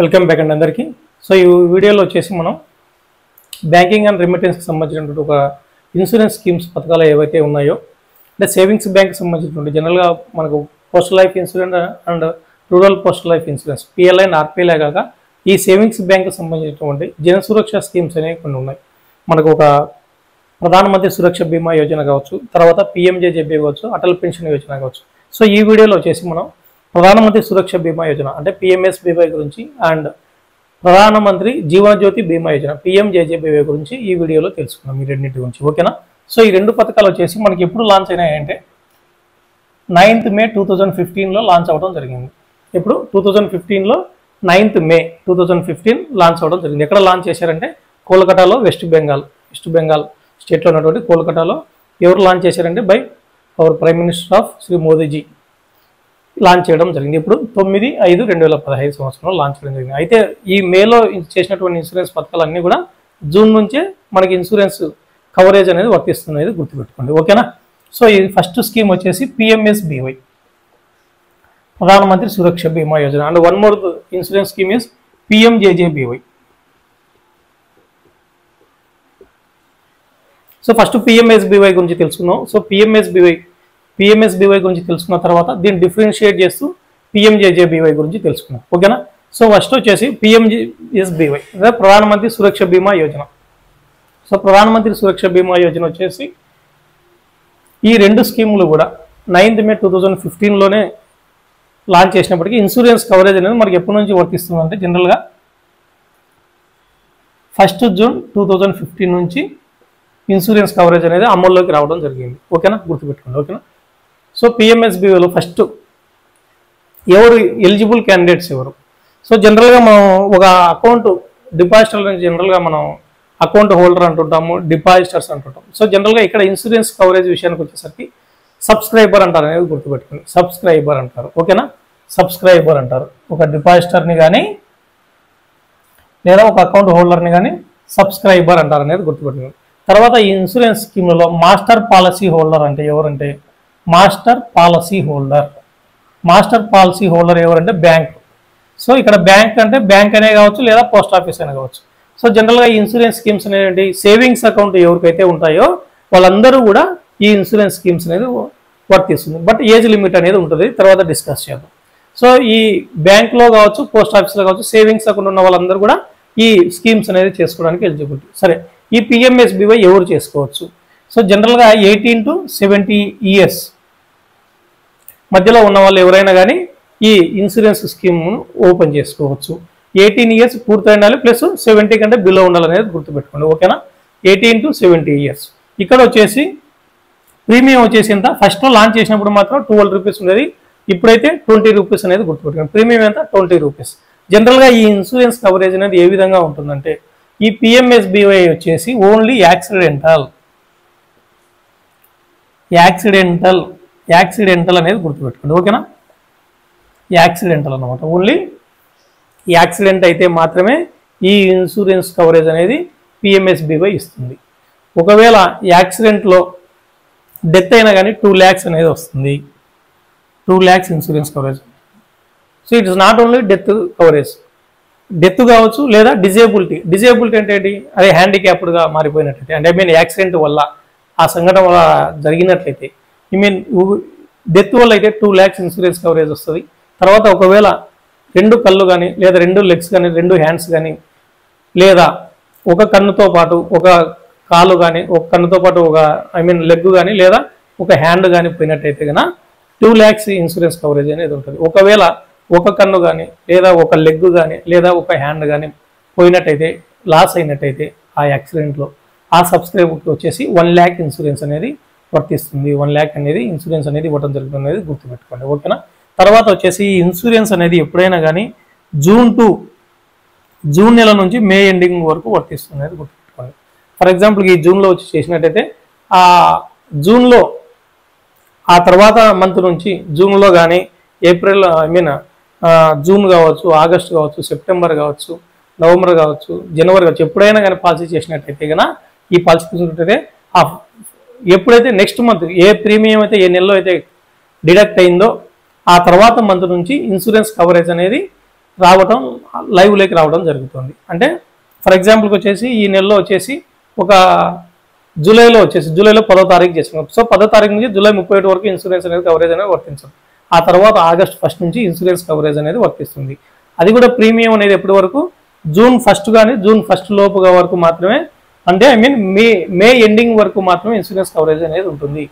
Welcome back అండి అందరికీ. So ఈ వీడియోలో వచ్చేసి మనం బ్యాంకింగ్ అండ్ రెమిటెన్స్కి సంబంధించినటువంటి ఒక ఇన్సూరెన్స్ స్కీమ్స్ పథకాలు ఏవైతే ఉన్నాయో, అంటే సేవింగ్స్ బ్యాంక్కి సంబంధించినటువంటి జనరల్గా మనకు postal life insurance and rural postal life insurance PLI and RPLI కాక ఈ సేవింగ్స్ బ్యాంక్కి సంబంధించినటువంటి జన సురక్ష స్కీమ్స్ అనేవి కొన్ని ఉన్నాయి. మనకు ఒక ప్రధానమంత్రి సురక్ష బీమా యోజన కావచ్చు, తర్వాత పిఎంజేజేబీ కావచ్చు, అటల్ పెన్షన్ యోజన కావచ్చు. సో ఈ వీడియోలో వచ్చేసి మనం ప్రధానమంత్రి సురక్ష బీమా యోజన అంటే పిఎంఎస్బీవై గురించి అండ్ ప్రధానమంత్రి జీవన జ్యోతి బీమా యోజన పిఎంజేజేబీవై గురించి ఈ వీడియోలో తెలుసుకున్నాం, ఈ రెండింటి గురించి. ఓకేనా? సో ఈ రెండు పథకాలు వచ్చేసి మనకి ఎప్పుడు లాంచ్ అయినాయంటే 9th May 2015లో లాంచ్ అవ్వడం జరిగింది. ఇప్పుడు 2015లో 9th May 2015 లాంచ్ అవ్వడం జరిగింది. ఎక్కడ లాంచ్ చేశారంటే కోల్కతాలో, వెస్ట్ బెంగాల్ స్టేట్లో ఉన్నటువంటి కోల్కతాలో ఎవరు లాంచ్ చేశారంటే by our prime minister of Shri Modiji launch చేయడం జరిగింది. ఇప్పుడు 9/5/2015 సంవత్సరంలో లాంచ్ చేయడం జరిగింది. అయితే ఈ మేలో చేసినటువంటి ఇన్సూరెన్స్ పథకాలన్నీ కూడా జూన్ నుంచే మనకి ఇన్సూరెన్స్ కవరేజ్ అనేది వర్తిస్తున్నది గుర్తుపెట్టుకోండి. ఓకేనా? సో ఈ ఫస్ట్ స్కీమ్ వచ్చేసి పిఎంఎస్బీవై ప్రధానమంత్రి సురక్ష బీమా Yojana and one more insurance scheme is PMJJBY. So first PMSBY గురించి తెలుసుకుందాం. సో పిఎంఎస్బీవై గురించి తెలుసుకున్న తర్వాత దీన్ని డిఫరెన్షియేట్ చేస్తూ పిఎంజేజేబీవై గురించి తెలుసుకున్నాం. ఓకేనా? సో ఫస్ట్ వచ్చేసి పిఎంఎస్బీవై అంటే ప్రధానమంత్రి సురక్ష బీమా యోజన. సో ప్రధానమంత్రి సురక్ష బీమా యోజన వచ్చేసి ఈ రెండు స్కీములు కూడా 9th May 2015లోనే లాంచ్ చేసినప్పటికీ ఇన్సూరెన్స్ కవరేజ్ అనేది మనకి ఎప్పటి నుంచి వర్తిస్తుంది అంటే జనరల్గా 1st June 2015 నుంచి ఇన్సూరెన్స్ కవరేజ్ అనేది అమల్లోకి రావడం జరిగింది. ఓకేనా? గుర్తుపెట్టుకోండి. ఓకేనా? సో పిఎంఎస్బీవైలో ఫస్ట్ ఎవరు ఎలిజిబుల్ క్యాండిడేట్స్ ఎవరు? సో జనరల్గా మనం ఒక అకౌంట్ డిపాజిటర్ జనరల్గా మనం అకౌంట్ హోల్డర్ అంటుంటాము, డిపాజిటర్స్ అంటుంటాం. సో జనరల్గా ఇక్కడ ఇన్సూరెన్స్ కవరేజ్ విషయానికి వచ్చేసరికి సబ్స్క్రైబర్ అంటారు అనేది గుర్తుపెట్టుకోండి. సబ్స్క్రైబర్ అంటారు. ఓకేనా? సబ్స్క్రైబర్ అంటారు. ఒక డిపాజిటర్ని కానీ లేదా ఒక అకౌంట్ హోల్డర్ని కానీ సబ్స్క్రైబర్ అంటారు అనేది గుర్తుపెట్టుకోండి. తర్వాత ఈ ఇన్సూరెన్స్ స్కీమ్లలో మాస్టర్ పాలసీ హోల్డర్ అంటే ఎవరంటే మాస్టర్ పాలసీ హోల్డర్ ఎవరంటే బ్యాంక్. సో ఇక్కడ బ్యాంక్ అంటే బ్యాంక్ అనే కావచ్చు లేదా పోస్ట్ ఆఫీస్ అనే కావచ్చు. సో జనరల్గా ఈ ఇన్సూరెన్స్ స్కీమ్స్ అనేవి సేవింగ్స్ అకౌంట్ ఎవరికైతే ఉంటాయో వాళ్ళందరూ కూడా ఈ ఇన్సూరెన్స్ స్కీమ్స్ అనేది వర్తిస్తుంది. బట్ ఏజ్ లిమిట్ అనేది ఉంటుంది, తర్వాత డిస్కస్ చేద్దాం. సో ఈ బ్యాంక్లో కావచ్చు, పోస్ట్ ఆఫీస్లో కావచ్చు, సేవింగ్స్ అకౌంట్ ఉన్న వాళ్ళందరూ కూడా ఈ స్కీమ్స్ అనేది చేసుకోవడానికి ఎలిజిబిలిటీ. సరే, ఈ పిఎంఎస్బీవై ఎవరు చేసుకోవచ్చు? సో జనరల్గా 18 to 70 years మధ్యలో ఉన్న వాళ్ళు ఎవరైనా కానీ ఈ ఇన్సూరెన్స్ స్కీమ్ను ఓపెన్ చేసుకోవచ్చు. 18 years పూర్తి ఉండాలి, ప్లస్ 70 కంటే బిలో ఉండాలనేది గుర్తుపెట్టుకోండి. ఓకేనా? 18 to 70 years. ఇక్కడ వచ్చేసి ప్రీమియం వచ్చేసి ఎంత? ఫస్ట్లో లాంచ్ చేసినప్పుడు మాత్రం 12 రూపీస్ ఉండేది, ఇప్పుడైతే 20 రూపీస్ అనేది గుర్తుపెట్టుకోండి. ప్రీమియం ఎంత? 20 రూపీస్. జనరల్గా ఈ ఇన్సూరెన్స్ కవరేజ్ అనేది ఏ విధంగా ఉంటుందంటే ఈ పిఎంఎస్బీవై వచ్చేసి ఓన్లీ యాక్సిడెంటల్ అనేది గుర్తుపెట్టుకోండి. ఓకేనా? యాక్సిడెంటల్ అన్నమాట. ఓన్లీ యాక్సిడెంట్ అయితే మాత్రమే ఈ ఇన్సూరెన్స్ కవరేజ్ అనేది పిఎంఎస్బీవై ఇస్తుంది. ఒకవేళ యాక్సిడెంట్లో డెత్ అయినా కానీ 2 lakhs అనేది వస్తుంది. 2 lakhs insurance coverage. So it is not only death coverage, death కావచ్చు లేదా డిజేబిలిటీ అంటే ఏంటి? అదే హ్యాండిక్యాప్డ్గా మారిపోయినట్లయితే అంటే యాక్సిడెంట్ వల్ల ఆ సంఘటన వల్ల జరిగినట్లయితే డెత్ వల్ల అయితే 2 lakhs ఇన్సూరెన్స్ కవరేజ్ వస్తుంది. తర్వాత ఒకవేళ 2 కళ్ళు కానీ లేదా 2 legs కానీ 2 hands కానీ లేదా ఒక కన్నుతో పాటు ఒక కాలు కానీ ఒక కన్నుతో పాటు ఒక లెగ్ కానీ లేదా ఒక హ్యాండ్ కానీ పోయినట్టయితే కన్నా 2 lakhs ఇన్సూరెన్స్ కవరేజ్ అనేది ఉంటుంది. ఒకవేళ ఒక కన్ను కానీ లేదా ఒక లెగ్ కానీ లేదా ఒక హ్యాండ్ కానీ పోయినట్టయితే, లాస్ అయినట్టయితే ఆ యాక్సిడెంట్లో ఆ సబ్స్క్రైబర్కి వచ్చేసి 1 lakh ఇన్సూరెన్స్ అనేది వర్తిస్తుంది. 1 lakh అనేది ఇన్సూరెన్స్ అనేది ఇవ్వడం జరుగుతుంది అనేది గుర్తుపెట్టుకోండి. ఓకేనా? తర్వాత వచ్చేసి ఈ ఇన్సూరెన్స్ అనేది ఎప్పుడైనా కానీ జూన్ నెల నుంచి మే ఎండింగ్ వరకు వర్తిస్తుంది అనేది గుర్తుపెట్టుకోండి. ఫర్ ఎగ్జాంపుల్ ఈ జూన్లో వచ్చి చేసినట్టయితే ఆ జూన్లో ఆ తర్వాత మంత్ నుంచి జూన్లో కానీ ఏప్రిల్ జూన్ కావచ్చు, ఆగస్ట్ కావచ్చు, సెప్టెంబర్ కావచ్చు, నవంబర్ కావచ్చు, జనవరి కావచ్చు, ఎప్పుడైనా కానీ పాలసీ చేసినట్టయితే కన్నా ఈ పాలసీ తీసుకుంటే ఎప్పుడైతే నెక్స్ట్ మంత్ ఏ ప్రీమియం అయితే ఏ నెలలో అయితే డిడక్ట్ అయిందో ఆ తర్వాత మంత్ నుంచి ఇన్సూరెన్స్ కవరేజ్ అనేది రావడం లైవ్లోకి రావడం జరుగుతుంది. అంటే ఫర్ ఎగ్జాంపుల్కి వచ్చేసి ఈ నెలలో వచ్చేసి ఒక జూలైలో 10వ తారీఖు చేస్తున్నాం. సో 10వ తారీఖు నుంచి జూలై 31 వరకు ఇన్సూరెన్స్ అనేది కవరేజ్ అనేది వర్తించదు. ఆ తర్వాత ఆగస్ట్ 1 నుంచి ఇన్సూరెన్స్ కవరేజ్ అనేది వర్తిస్తుంది. అది కూడా ప్రీమియం అనేది ఎప్పటి వరకు జూన్ 1 కానీ జూన్ 1 లోపుగా వరకు మాత్రమే, అంటే మే ఎండింగ్ వరకు మాత్రమే ఇన్సూరెన్స్ కవరేజ్ అనేది ఉంటుంది.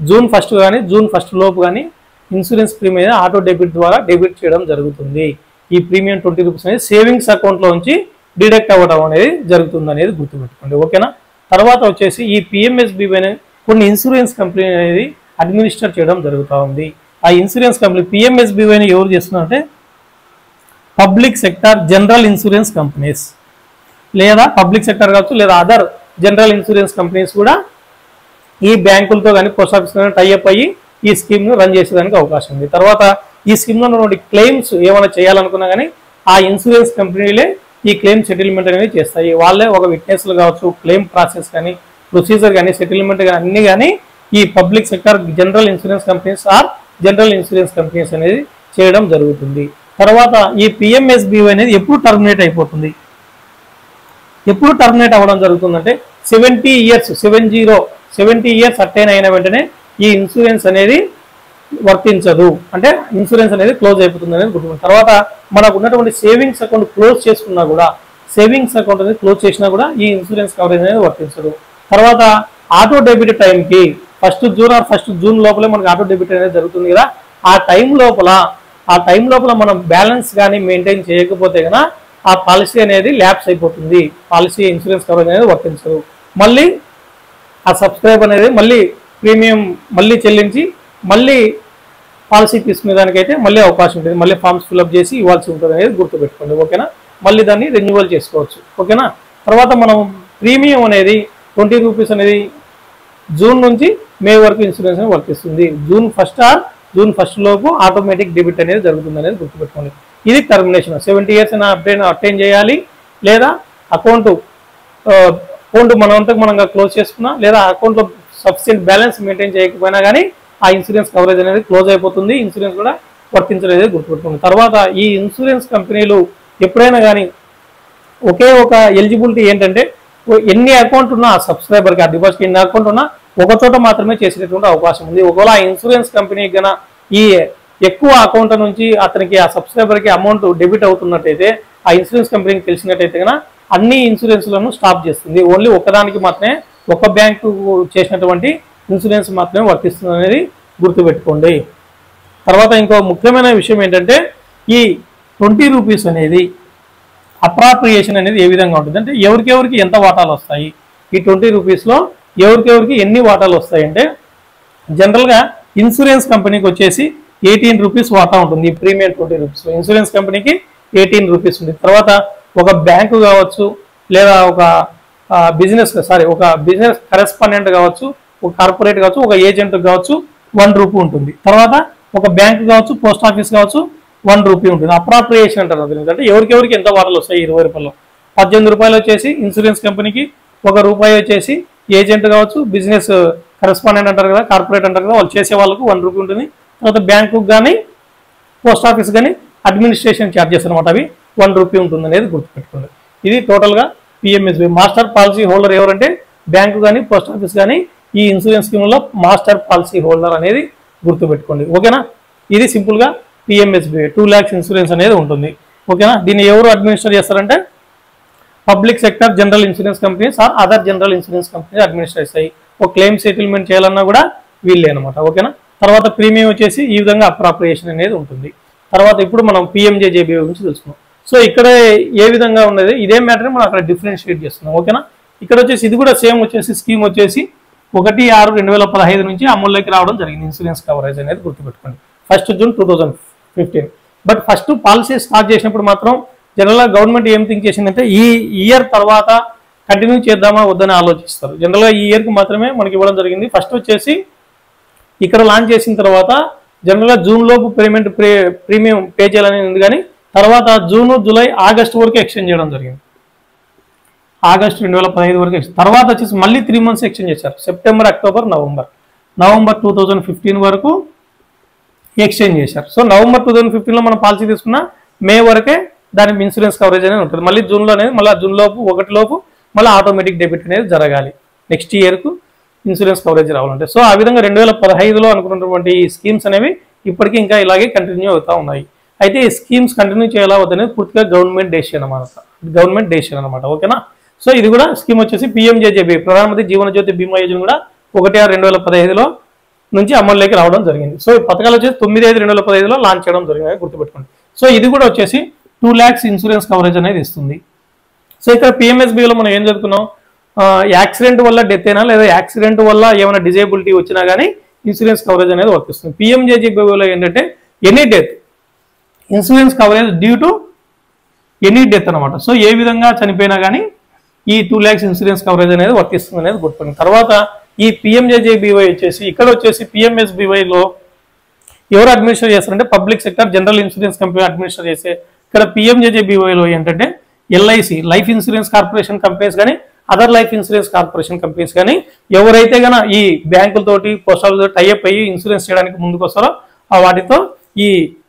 జూన్ 1 కానీ జూన్ 1 లోపు కానీ ఇన్సూరెన్స్ ప్రీమియం ఆటో డెబిట్ ద్వారా డెబిట్ చేయడం జరుగుతుంది. ఈ ప్రీమియం 20 రూపీస్ అనేది సేవింగ్స్ అకౌంట్లో నుంచి డిడక్ట్ అవ్వడం అనేది జరుగుతుంది అనేది గుర్తుపెట్టుకోండి. ఓకేనా. తర్వాత వచ్చేసి ఈ పిఎంఎస్బివై అనేది కొన్ని ఇన్సూరెన్స్ కంపెనీ అనేది అడ్మినిస్టర్ చేయడం జరుగుతూ ఉంది. ఆ ఇన్సూరెన్స్ కంపెనీ పిఎంఎస్బివైని ఎవరు చేస్తున్నారంటే public sector general insurance companies, లేదా పబ్లిక్ సెక్టర్ కావచ్చు లేదా అదర్ జనరల్ ఇన్సూరెన్స్ కంపెనీస్ కూడా ఈ బ్యాంకులతో కానీ పోస్ట్ ఆఫీస్ కానీ టైఅప్ అయ్యి ఈ స్కీమ్ను రన్ చేసేదానికి అవకాశం ఉంది. తర్వాత ఈ స్కీమ్లో ఉన్నటువంటి క్లెయిమ్స్ ఏమైనా చేయాలనుకున్నా కానీ ఆ ఇన్సూరెన్స్ కంపెనీలే ఈ క్లెయిమ్ సెటిల్మెంట్ అనేది చేస్తాయి. వాళ్ళే ఒక విట్నెస్లు కావచ్చు, క్లెయిమ్ ప్రాసెస్ కానీ, ప్రొసీజర్ కానీ, సెటిల్మెంట్ కానీ అన్ని కానీ ఈ public sector general insurance companies or general insurance companies అనేది చేయడం జరుగుతుంది. తర్వాత ఈ పిఎంఎస్బివై అనేది ఎప్పుడు టర్మినేట్ అయిపోతుంది, ఎప్పుడు టర్మినేట్ అవ్వడం జరుగుతుందంటే 70 ఇయర్స్ అట్టైన్ అయిన వెంటనే ఈ ఇన్సూరెన్స్ అనేది వర్తించదు, అంటే ఇన్సూరెన్స్ అనేది క్లోజ్ అయిపోతుంది అనేది గుర్తుపెట్టుకోండి. తర్వాత మనకు ఉన్నటువంటి సేవింగ్స్ అకౌంట్ క్లోజ్ చేసుకున్నా కూడా, సేవింగ్స్ అకౌంట్ అనేది క్లోజ్ చేసినా కూడా ఈ ఇన్సూరెన్స్ కవరేజ్ అనేది వర్తించదు. తర్వాత ఆటో డెబిట్ టైంకి 1 జూన్ ఆర్ 1 జూన్ లోపలే మనకు ఆటో డెబిట్ అనేది జరుగుతుంది కదా, ఆ టైం లోపల మనం బ్యాలెన్స్ కానీ మెయింటైన్ చేయకపోతే కనుక ఆ పాలసీ అనేది ల్యాప్స్ అయిపోతుంది, పాలసీ ఇన్సూరెన్స్ కవరేజ్ అనేది వర్తించదు. మళ్ళీ ఆ సబ్స్క్రైబ్ అనేది మళ్ళీ ప్రీమియం మళ్ళీ చెల్లించి మళ్ళీ పాలసీ తీసుకునే దానికైతే మళ్ళీ అవకాశం ఉంటుంది, మళ్ళీ ఫామ్స్ ఫిల్అప్ చేసి ఇవ్వాల్సి ఉంటుంది అనేది గుర్తుపెట్టుకోండి. ఓకేనా. మళ్ళీ దాన్ని రెన్యువల్ చేసుకోవచ్చు. ఓకేనా. తర్వాత మనం ప్రీమియం అనేది 20 రూపీస్ అనేది జూన్ నుంచి మే వరకు ఇన్సూరెన్స్ అనేది వర్తిస్తుంది. జూన్ 1 ఆర్ జూన్ 1 లోపు ఆటోమేటిక్ డెబిట్ అనేది జరుగుతుంది అనేది గుర్తుపెట్టుకోండి. ఇది టర్మినేషన్. 70 ఇయర్స్ అయినా అటైన్ చేయాలి, లేదా అకౌంట్ మనంతకు మనంగా క్లోజ్ చేసుకున్నా, లేదా అకౌంట్లో సఫిషియెంట్ బ్యాలెన్స్ మెయింటైన్ చేయకపోయినా కానీ ఆ ఇన్సూరెన్స్ కవరేజ్ అనేది క్లోజ్ అయిపోతుంది, ఇన్సూరెన్స్ కూడా వర్తించలేదు గుర్తుపెట్టుకోండి. తర్వాత ఈ ఇన్సూరెన్స్ కంపెనీలు ఎప్పుడైనా కానీ ఒకే ఒక ఎలిజిబిలిటీ ఏంటంటే ఎన్ని అకౌంట్ ఉన్నా ఆ సబ్స్క్రైబర్కి, ఆ డిపాజిట్ ఎన్ని అకౌంట్ ఉన్నా ఒక చోట మాత్రమే చేసేటటువంటి అవకాశం ఉంది. ఒకవేళ ఆ ఇన్సూరెన్స్ కంపెనీ కన్నా ఈ ఎక్కువ అకౌంట్ నుంచి అతనికి ఆ సబ్స్క్రైబర్కి అమౌంట్ డెబిట్ అవుతున్నట్టయితే ఆ ఇన్సూరెన్స్ కంపెనీకి తెలిసినట్టయితే కన్నా అన్ని ఇన్సూరెన్స్లను స్టాప్ చేస్తుంది. ఓన్లీ ఒకదానికి మాత్రమే, ఒక బ్యాంకు చేసినటువంటి ఇన్సూరెన్స్ మాత్రమే వర్తిస్తుంది అనేది గుర్తుపెట్టుకోండి. తర్వాత ఇంకో ముఖ్యమైన విషయం ఏంటంటే ఈ 20 రూపీస్ అనేది అప్రాప్రియేషన్ అనేది ఏ విధంగా ఉంటుంది అంటే ఎవరికెవరికి ఎంత వాటాలు వస్తాయి, ఈ 20 రూపీస్లో ఎవరికెవరికి ఎన్ని వాటాలు వస్తాయి అంటే జనరల్గా ఇన్సూరెన్స్ కంపెనీకి వచ్చేసి 18 రూపీస్ వాటా ఉంటుంది. ఈ ప్రీమియం 20 రూపీస్లో ఇన్సూరెన్స్ కంపెనీకి 18 రూపీస్ ఉంది. తర్వాత ఒక బ్యాంకు కావచ్చు, లేదా ఒక బిజినెస్ కరెస్పాండెంట్ కావచ్చు, ఒక కార్పొరేట్ కావచ్చు, ఒక ఏజెంట్ కావచ్చు 1 రూపీ ఉంటుంది. తర్వాత ఒక బ్యాంక్ కావచ్చు, పోస్ట్ ఆఫీస్ కావచ్చు 1 రూపీ ఉంటుంది. అప్రాప్రియేషన్ అంటారు. అంటే ఎవరికెవరికి ఎంత వాటాలు వస్తాయి 20 రూపాయలు. 18 రూపాయలు వచ్చేసి ఇన్సూరెన్స్ కంపెనీకి, 1 రూపాయి వచ్చేసి ఏజెంట్ కావచ్చు, బిజినెస్ కరెస్పాండెంట్ అంటారు కదా, కార్పొరేట్ అంటారు కదా, వాళ్ళు చేసే వాళ్ళకు 1 రూపీ ఉంటుంది. తర్వాత బ్యాంకుకి కానీ పోస్ట్ ఆఫీస్ కానీ అడ్మినిస్ట్రేషన్ ఛార్జెస్ అనమాట, అవి 1 రూపీ ఉంటుంది అనేది గుర్తుపెట్టుకోండి. ఇది టోటల్గా పిఎంఎస్బి. మాస్టర్ పాలసీ హోల్డర్ ఎవరంటే బ్యాంకు కానీ పోస్ట్ ఆఫీస్ కానీ ఈ ఇన్సూరెన్స్ స్కీమ్లో మాస్టర్ పాలసీ హోల్డర్ అనేది గుర్తుపెట్టుకోండి. ఓకేనా. ఇది సింపుల్గా పిఎంఎస్బి 2 lakhs ఇన్సూరెన్స్ అనేది ఉంటుంది. ఓకేనా. దీన్ని ఎవరు అడ్మినిస్టర్ చేస్తారంటే public sector general insurance companies or other general insurance companies administer చేస్తాయి. ఒక క్లెయిమ్ సెటిల్మెంట్ చేయాలన్నా కూడా వీళ్ళే అనమాట. ఓకేనా. తర్వాత ప్రీమియం వచ్చేసి ఈ విధంగా అప్రాప్రియేషన్ అనేది ఉంటుంది. తర్వాత ఇప్పుడు మనం పిఎంజేజేబీ గురించి తెలుసుకున్నాం. సో ఇక్కడ ఏ విధంగా ఉన్నది ఇదే మ్యాటర్ మనం అక్కడ డిఫరెన్షియేట్ చేస్తున్నాం. ఓకేనా. ఇక్కడ వచ్చేసి ఇది కూడా సేమ్ వచ్చేసి స్కీమ్ వచ్చేసి 1/6/2015 నుంచి అమల్లోకి రావడం జరిగింది ఇన్సూరెన్స్ కవరేజ్ అనేది గుర్తుపెట్టుకోండి. 1 June 2015. But first policy start చేసినప్పుడు మాత్రం జనరల్గా గవర్నమెంట్ ఏం థింక్ చేసిందంటే ఈ ఇయర్ తర్వాత కంటిన్యూ చేద్దామా వద్దని ఆలోచిస్తారు. జనరల్గా ఈ ఇయర్కి మాత్రమే మనకి ఇవ్వడం జరిగింది. ఫస్ట్ వచ్చేసి ఇక్కడ లాంచ్ చేసిన తర్వాత జనరల్గా జూన్లోపు ప్రీమియం పే చేయాలని ఉంది, కానీ తర్వాత జూన్, జూలై, ఆగస్టు వరకు ఎక్స్టెండ్ చేయడం జరిగింది. ఆగస్టు 2015 వరకు తర్వాత వచ్చేసి మళ్ళీ 3 months ఎక్స్టెండ్ చేశారు. సెప్టెంబర్, అక్టోబర్, నవంబర్ 2015 వరకు ఎక్స్టెండ్ చేశారు. సో నవంబర్ 2015లో మనం పాలసీ తీసుకున్న మే వరకే దాని ఇన్సూరెన్స్ కవరేజ్ అనేది ఉంటుంది. మళ్ళీ జూన్లో అనేది మళ్ళీ జూన్ లోపు 1 లోపు మళ్ళీ ఆటోమేటిక్ డెబిట్ అనేది జరగాలి నెక్స్ట్ ఇయర్కు ఇన్సూరెన్స్ కవరేజ్ రావాలంటే. సో ఆ విధంగా 2015లో అనుకున్నటువంటి స్కీమ్స్ అనేవి ఇప్పటికీ ఇంకా ఇలాగే కంటిన్యూ అవుతూ ఉన్నాయి. అయితే ఈ స్కీమ్స్ కంటిన్యూ చేయాలా వద్దనేది పూర్తిగా గవర్నమెంట్ డెసిషన్ అనమాట. ఓకేనా. సో ఇది కూడా స్కీమ్ వచ్చేసి పిఎంజేజేబీ ప్రధానమంత్రి జీవన జ్యోతి బీమా యోజన కూడా 1/6/2015లో నుంచి అమల్లోకి రావడం జరిగింది. సో ఈ పథకాలు వచ్చేసి 9/5/2015లో లాంచ్ చేయడం జరిగింది, గుర్తుపెట్టుకోండి. సో ఇది కూడా వచ్చేసి 2 lakhs ఇన్సూరెన్స్ కవరేజ్ అనేది ఇస్తుంది. సో ఇక్కడ పిఎంఎస్బీలో మనం ఏం చదువుకున్నాం, యాక్సిడెంట్ వల్ల డెత్ అయినా లేదా యాక్సిడెంట్ వల్ల ఏమైనా డిజేబిలిటీ వచ్చినా కానీ ఇన్సూరెన్స్ కవరేజ్ అనేది వర్తిస్తుంది. పిఎంజేజేబీలో ఏంటంటే any death insurance coverage due to any death అనమాట. సో ఏ విధంగా చనిపోయినా కానీ ఈ 2 lakhs ఇన్సూరెన్స్ కవరేజ్ అనేది వర్తిస్తుంది అనేది గుర్తుపెట్టుకోండి. తర్వాత ఈ పిఎంజేజేబీవై వచ్చేసి ఇక్కడ వచ్చేసి పిఎంఎస్బీవైలో ఎవరు అడ్మినిస్టర్ చేస్తారంటే public sector general insurance company administer చేసే. ఇక్కడ పిఎంజేజేబీవైలో ఏంటంటే LIC life insurance corporation companies కానీ other life insurance corporation companies కానీ ఎవరైతే గన ఈ బ్యాంకులతోటి పోస్ట్ ఆఫీస్ టైఅప్ అయ్యి ఇన్సూరెన్స్ చేయడానికి ముందుకు వస్తారో వాటితో ఈ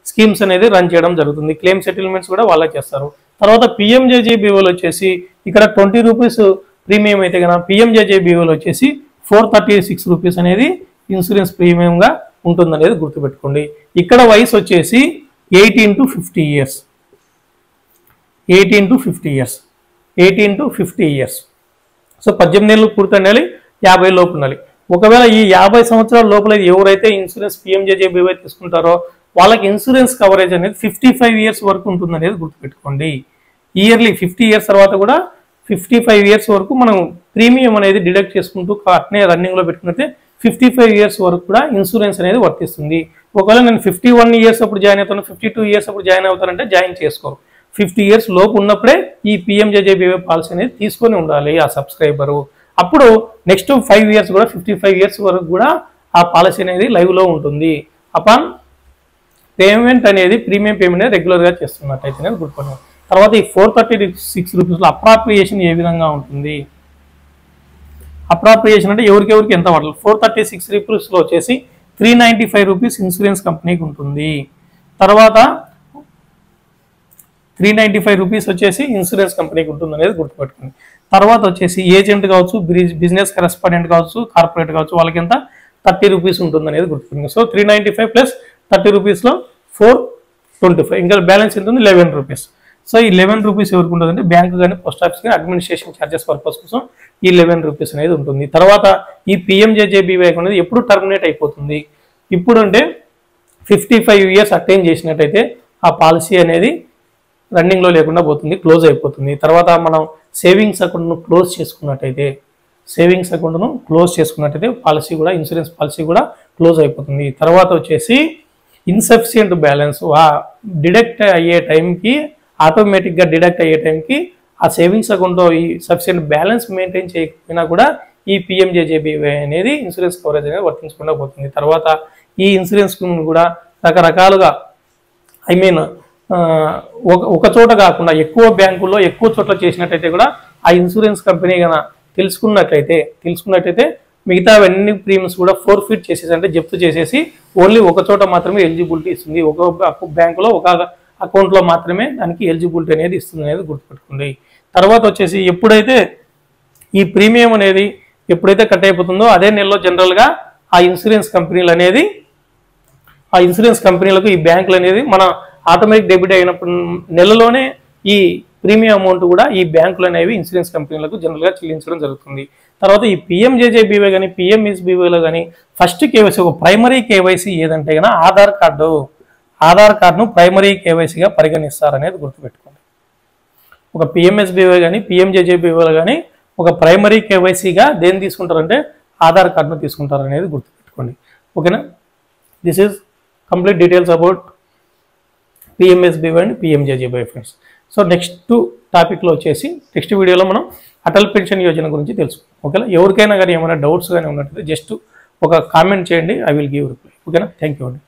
స్కీమ్స్ అనేది రన్ చేయడం జరుగుతుంది. క్లెయిమ్ సెటిల్మెంట్స్ కూడా వాళ్ళే చేస్తారు. తర్వాత పిఎంజేజేబీవైలో వచ్చేసి ఇక్కడ 20 రూపీస్ ప్రీమియం అయితే కనుక పిఎంజేజేబీవైలో వచ్చేసి 436 రూపీస్ అనేది ఇన్సూరెన్స్ ప్రీమియంగా ఉంటుంది అనేది గుర్తుపెట్టుకోండి. ఇక్కడ వయసు వచ్చేసి 18 to 50 years. 18 to 50 years. So 18 ఏళ్ళు పూర్తి ఉండాలి, 50 లోపు ఉండాలి. ఒకవేళ ఈ 50 సంవత్సరాల లోపల ఎవరైతే ఇన్సూరెన్స్ పిఎంజేజేబీవై తీసుకుంటారో వాళ్ళకి ఇన్సూరెన్స్ కవరేజ్ అనేది 55 years వరకు ఉంటుంది అనేది గుర్తుపెట్టుకోండి. ఇయర్లీ 50 years తర్వాత కూడా 55 years వరకు మనం ప్రీమియం అనేది డిడక్ట్ చేసుకుంటూ అట్నే రన్నింగ్లో పెట్టుకుంటే 55 years వరకు కూడా ఇన్సూరెన్స్ అనేది వర్తిస్తుంది. ఒకవేళ నేను 51 years అప్పుడు జాయిన్ అవుతాను, 52 years అప్పుడు జాయిన్ అవుతానంటే జాయిన్ చేసుకోరు. 50 years లోపు ఉన్నప్పుడే ఈ పిఎంజేజేబీవై పాలసీ అనేది తీసుకొని ఉండాలి ఆ సబ్స్క్రైబరు. అప్పుడు నెక్స్ట్ 5 years కూడా 55 years వరకు కూడా ఆ పాలసీ అనేది లైవ్లో ఉంటుంది. అపాన్ పేమెంట్ అనేది ప్రీమియం పేమెంట్ అనేది రెగ్యులర్గా చేస్తున్నట్టయితే గుర్తుపట్టాను. తర్వాత ఈ 436 రూపీస్లో అప్రాప్రియేషన్ ఏ విధంగా ఉంటుంది, అప్రాప్రియేషన్ అంటే ఎవరికెవరికి ఎంత పడాలి. 436 రూపీస్లో వచ్చేసి 395 రూపీస్ ఇన్సూరెన్స్ కంపెనీకి ఉంటుంది. తర్వాత 395 రూపీస్ వచ్చేసి ఇన్సూరెన్స్ కంపెనీకి ఉంటుంది అనేది గుర్తుపెట్టుకోండి. తర్వాత వచ్చేసి ఏజెంట్ కావచ్చు, బిజినెస్ కరెస్పాండెంట్ కావచ్చు, కార్పొరేట్ కావచ్చు, వాళ్ళకి ఎంత 30 రూపీస్ ఉంటుంది అనేది గుర్తుపెట్టుకోండి. సో 395 ప్లస్ 30 రూపీస్లో 425, ఇంకా బ్యాలెన్స్ ఎంత ఉంది 11 రూపీస్. సో ఈ 11 రూపీస్ ఎవరికి ఉంటుంది అంటే బ్యాంకు కానీ పోస్ట్ ఆఫీస్ కానీ అడ్మినిస్ట్రేషన్ ఛార్జెస్ పర్పస్ కోసం ఈ 11 రూపీస్ అనేది ఉంటుంది. తర్వాత ఈ పిఎంజేజేబీవై అనేది ఎప్పుడు టర్మినేట్ అయిపోతుంది, ఇప్పుడు అంటే 55 years అటైన్ చేసినట్టయితే ఆ పాలసీ అనేది రన్నింగ్లో లేకుండా పోతుంది, క్లోజ్ అయిపోతుంది. తర్వాత మనం సేవింగ్స్ అకౌంట్ను క్లోజ్ చేసుకున్నట్టయితే పాలసీ కూడా ఇన్సూరెన్స్ పాలసీ కూడా క్లోజ్ అయిపోతుంది. తర్వాత వచ్చేసి ఇన్సఫిషియంట్ బ్యాలెన్స్ డిడక్ట్ అయ్యే టైంకి ఆటోమేటిక్గా డిడక్ట్ అయ్యే టైంకి ఆ సేవింగ్స్ అకౌంట్లో ఈ సఫిషియంట్ బ్యాలెన్స్ మెయింటైన్ చేయకపోయినా కూడా ఈ పిఎంజేజేబీవై అనేది ఇన్సూరెన్స్ కవరేజ్ అనేది వర్తించకుండా పోతుంది. తర్వాత ఈ ఇన్సూరెన్స్ కూడా రకరకాలుగా ఒక చోట కాకుండా ఎక్కువ బ్యాంకుల్లో ఎక్కువ చోట్ల చేసినట్టయితే కూడా ఆ ఇన్సూరెన్స్ కంపెనీ కన్నా తెలుసుకున్నట్టయితే మిగతా అన్ని ప్రీమియమ్స్ కూడా ఫోర్ఫిట్ చేసేసి అంటే జప్తు చేసేసి ఓన్లీ ఒక చోట మాత్రమే ఎలిజిబిలిటీ ఇస్తుంది, ఒక బ్యాంకులో ఒక అకౌంట్లో మాత్రమే దానికి ఎలిజిబిలిటీ అనేది ఇస్తుంది అనేది గుర్తుపెట్టుకోండి. తర్వాత వచ్చేసి ఎప్పుడైతే ఈ ప్రీమియం అనేది ఎప్పుడైతే కట్ అయిపోతుందో అదే నెలలో జనరల్గా ఆ ఇన్సూరెన్స్ కంపెనీలకు ఈ బ్యాంకులు అనేది మన ఆటోమేటిక్ డెబిట్ అయినప్పుడు నెలలోనే ఈ ప్రీమియం అమౌంట్ కూడా ఈ బ్యాంకులు అనేవి ఇన్సూరెన్స్ కంపెనీలకు జనరల్గా చెల్లించడం జరుగుతుంది. తర్వాత ఈ పిఎంజేజేబీవై కానీ పిఎంఎస్బీవైలో కానీ ఫస్ట్ కేవైసీ ఒక ప్రైమరీ కేవైసీ ఏదంటే కన్నా ఆధార్ కార్డును ప్రైమరీ కేవైసీగా పరిగణిస్తారనేది గుర్తుపెట్టుకోండి. ఒక పిఎంఎస్బీవై కానీ పిఎంజేజేబీవైలో కానీ ఒక ప్రైమరీ కేవైసీగా దేన్ని తీసుకుంటారంటే ఆధార్ కార్డును తీసుకుంటారనేది గుర్తుపెట్టుకోండి. ఓకేనా. This is complete details about PMSBY and PMJJBY friends. So next టాపిక్లో వచ్చేసి నెక్స్ట్ వీడియోలో మనం అటల్ పెన్షన్ యోజన గురించి తెలుసుకుందాం. ఓకేనా. ఎవరికైనా కానీ ఏమైనా డౌట్స్ కానీ ఉన్నట్లయితే జస్ట్ ఒక కామెంట్ చేయండి, ఐ విల్ గివ్ రిప్లై. ఓకేనా. థ్యాంక్ యూ అండి.